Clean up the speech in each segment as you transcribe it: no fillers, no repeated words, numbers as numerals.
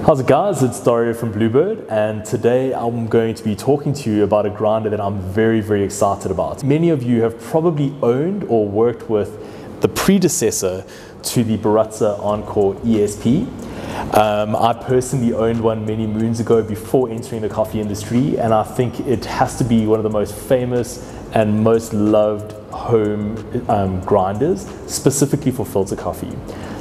How's it guys, it's Dario from Bluebird, and today I'm going to be talking to you about a grinder that I'm very excited about. Many of you have probably owned or worked with the predecessor to the Baratza Encore ESP. I personally owned one many moons ago before entering the coffee industry, and I think it has to be one of the most famous and most loved home grinders, specifically for filter coffee.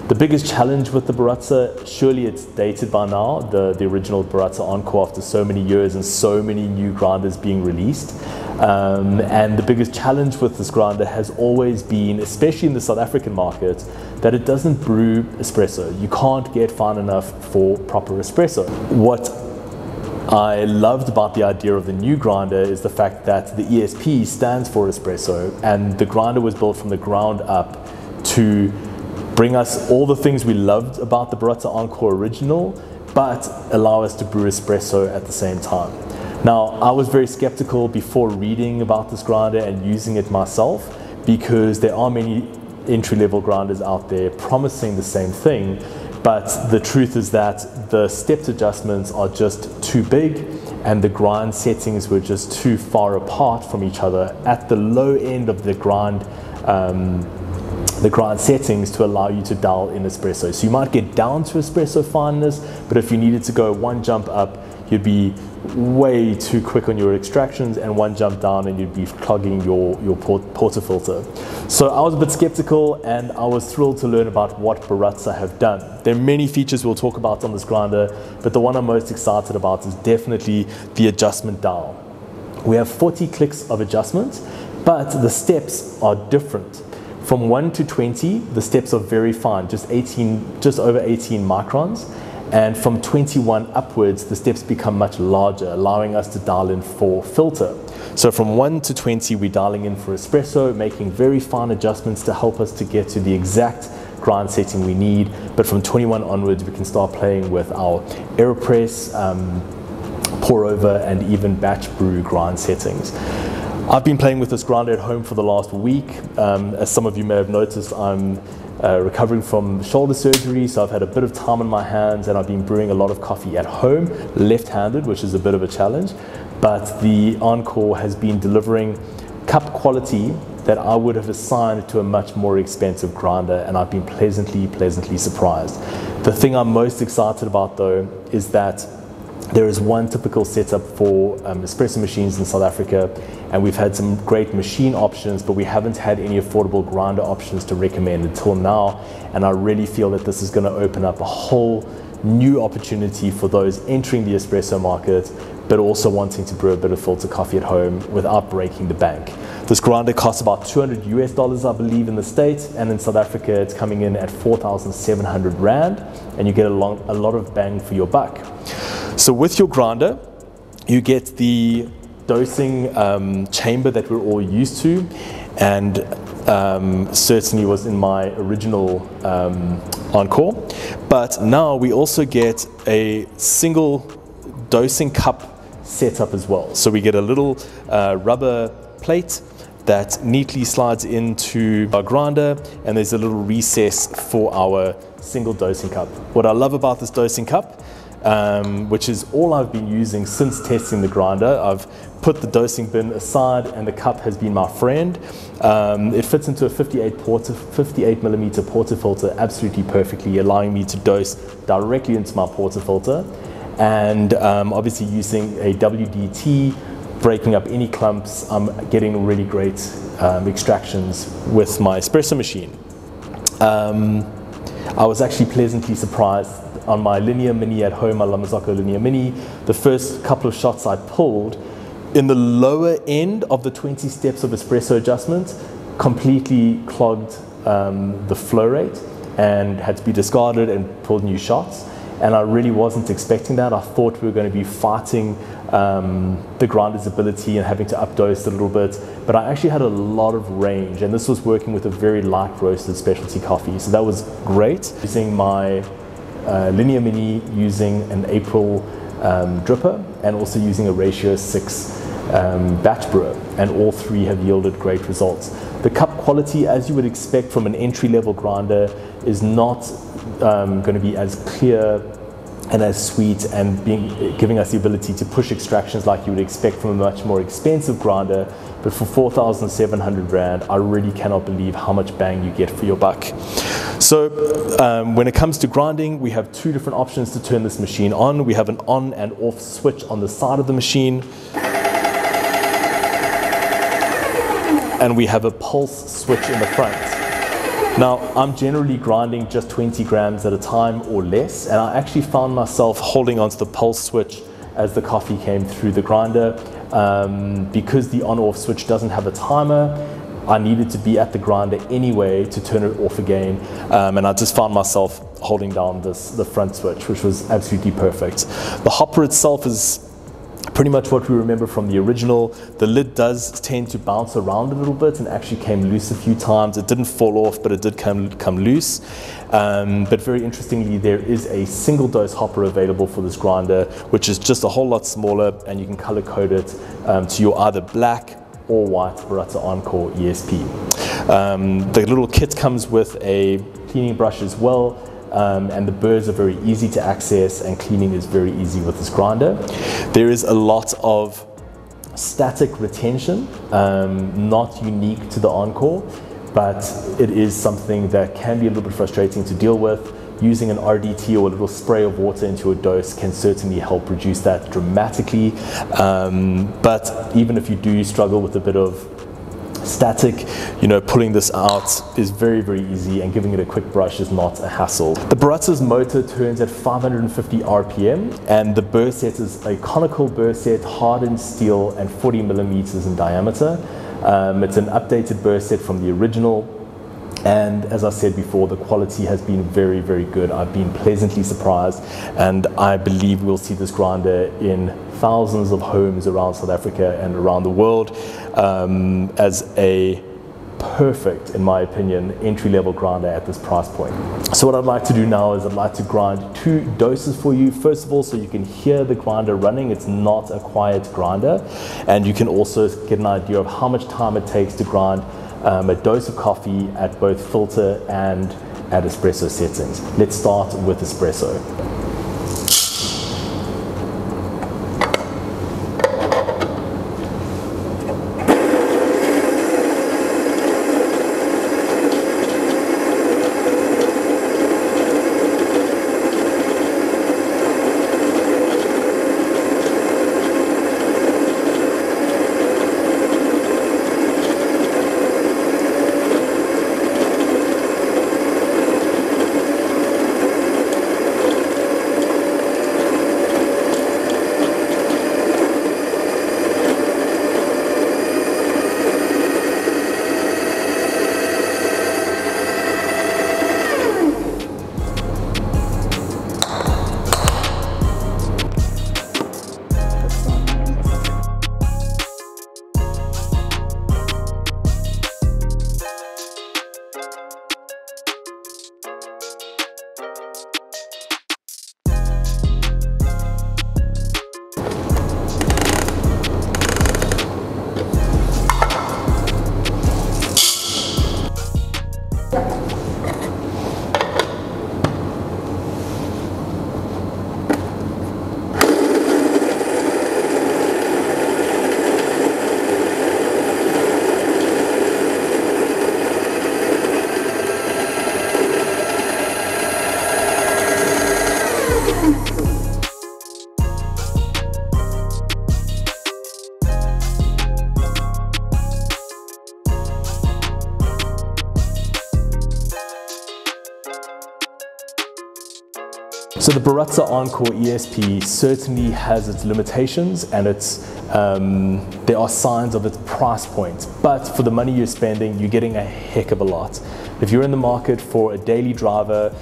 The biggest challenge with the Baratza, surely it's dated by now, the original Baratza Encore, after so many years and so many new grinders being released. And the biggest challenge with this grinder has always been, especially in the South African market, that it doesn't brew espresso. You can't get fine enough for proper espresso. What I loved about the idea of the new grinder is the fact that the ESP stands for espresso, and the grinder was built from the ground up to bring us all the things we loved about the Baratza Encore original, but allow us to brew espresso at the same time. Now, I was very skeptical before reading about this grinder and using it myself, because there are many entry-level grinders out there promising the same thing, but the truth is that the stepped adjustments are just too big and the grind settings were just too far apart from each other at the low end of the grind settings to allow you to dial in espresso. So you might get down to espresso fineness, but if you needed to go one jump up, you'd be way too quick on your extractions, and one jump down and you'd be clogging your portafilter. So I was a bit skeptical, and I was thrilled to learn about what Baratza have done. There are many features we'll talk about on this grinder, but the one I'm most excited about is definitely the adjustment dial. We have 40 clicks of adjustment, but the steps are different. From 1 to 20, the steps are very fine, just over 18 microns. And from 21 upwards, the steps become much larger, allowing us to dial in for filter. So from 1 to 20, we're dialing in for espresso, making very fine adjustments to help us to get to the exact grind setting we need. But from 21 onwards, we can start playing with our AeroPress, pour over, and even batch brew grind settings. I've been playing with this grinder at home for the last week. As some of you may have noticed, I'm recovering from shoulder surgery, so I've had a bit of time on my hands, and I've been brewing a lot of coffee at home, left-handed, which is a bit of a challenge. But the Encore has been delivering cup quality that I would have assigned to a much more expensive grinder, and I've been pleasantly surprised. The thing I'm most excited about, though, is that there is one typical setup for espresso machines in South Africa, and we've had some great machine options, but we haven't had any affordable grinder options to recommend until now. And I really feel that this is going to open up a whole new opportunity for those entering the espresso market, but also wanting to brew a bit of filter coffee at home without breaking the bank. This grinder costs about $200 US, I believe, in the States, and in South Africa it's coming in at 4,700 Rand, and you get a lot of bang for your buck. So with your grinder, you get the dosing chamber that we're all used to, and certainly was in my original Encore. But now we also get a single dosing cup setup as well. So we get a little rubber plate that neatly slides into our grinder, and there's a little recess for our single dosing cup. What I love about this dosing cup, which is all I've been using since testing the grinder. I've put the dosing bin aside, and the cup has been my friend. It fits into a 58 millimeter portafilter absolutely perfectly, allowing me to dose directly into my portafilter, and obviously using a WDT, breaking up any clumps. I'm getting really great extractions with my espresso machine. I was actually pleasantly surprised. On my Linear Mini at home, my Lamazocco Linear Mini, the first couple of shots I pulled, in the lower end of the 20 steps of espresso adjustment, completely clogged the flow rate and had to be discarded and pulled new shots. And I really wasn't expecting that. I thought we were going to be fighting the grinder's ability and having to updose a little bit, but I actually had a lot of range, and this was working with a very light roasted specialty coffee, so that was great. Using my Linear Mini, using an April dripper, and also using a ratio 6 batch brewer, and all three have yielded great results. The cup quality, as you would expect from an entry-level grinder, is not going to be as clear and as sweet, and giving us the ability to push extractions like you would expect from a much more expensive grinder. But for 4,700 Rand, I really cannot believe how much bang you get for your buck. So when it comes to grinding, we have two different options to turn this machine on. We have an on and off switch on the side of the machine, and we have a pulse switch in the front. Now, I'm generally grinding just 20 grams at a time or less, and I actually found myself holding onto the pulse switch as the coffee came through the grinder. Because the on-off switch doesn't have a timer, I needed to be at the grinder anyway to turn it off again, and I just found myself holding down the front switch, which was absolutely perfect. The hopper itself is pretty much what we remember from the original. The lid does tend to bounce around a little bit and actually came loose a few times. It didn't fall off, but it did come loose. But very interestingly, there is a single dose hopper available for this grinder, which is just a whole lot smaller, and you can color code it to your either black or white Baratza Encore ESP. The little kit comes with a cleaning brush as well. And the burrs are very easy to access, and cleaning is very easy with this grinder. There is a lot of static retention, not unique to the Encore, but it is something that can be a little bit frustrating to deal with. Using an RDT or a little spray of water into a dose can certainly help reduce that dramatically. But even if you do struggle with a bit of static, pulling this out is very, very easy, and giving it a quick brush is not a hassle. The Baratza's motor turns at 550 RPM, and the burr set is a conical burr set, hardened steel and 40 millimeters in diameter. It's an updated burr set from the original, and as I said before, the quality has been very, very good. I've been pleasantly surprised, and I believe we'll see this grinder in thousands of homes around South Africa and around the world as a perfect, in my opinion, entry-level grinder at this price point. So what I'd like to do now is I'd like to grind 2 doses for you. First of all, so you can hear the grinder running. It's not a quiet grinder, and you can also get an idea of how much time it takes to grind a dose of coffee at both filter and at espresso settings. Let's start with espresso. So the Baratza Encore ESP certainly has its limitations, and there are signs of its price point, but for the money you're spending, you're getting a heck of a lot. If you're in the market for a daily driver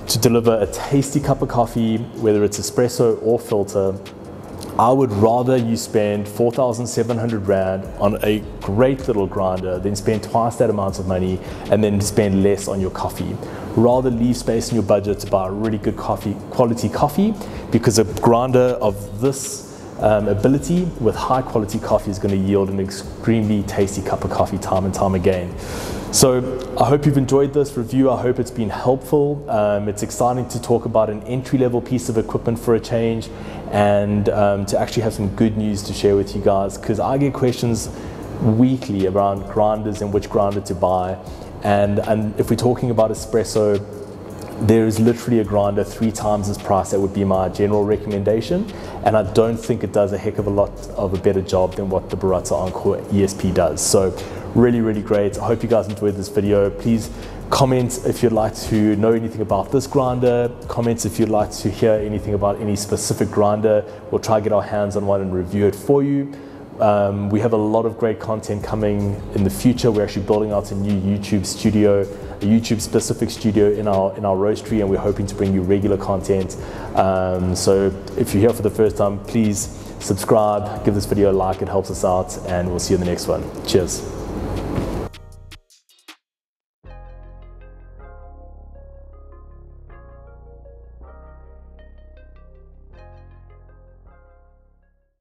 to deliver a tasty cup of coffee, whether it's espresso or filter, I would rather you spend 4,700 Rand on a great little grinder than spend twice that amount of money and then spend less on your coffee. Rather leave space in your budget to buy a really good quality coffee, because a grinder of this ability with high quality coffee is going to yield an extremely tasty cup of coffee time and time again. So I hope you've enjoyed this review. I hope it's been helpful. It's exciting to talk about an entry-level piece of equipment for a change, and to actually have some good news to share with you guys, because I get questions weekly around grinders and which grinder to buy. And if we're talking about espresso, there is literally a grinder 3 times this price that would be my general recommendation, and I don't think it does a heck of a lot of a better job than what the Baratza Encore ESP does. So really, really great. I hope you guys enjoyed this video. Please comment if you'd like to know anything about this grinder. Comment if you'd like to hear anything about any specific grinder. We'll try to get our hands on one and review it for you. We have a lot of great content coming in the future. We're actually building out a new YouTube studio, a YouTube specific studio in our roastery, and we're hoping to bring you regular content. So if you're here for the first time, please subscribe, give this video a like, it helps us out, and we'll see you in the next one. Cheers.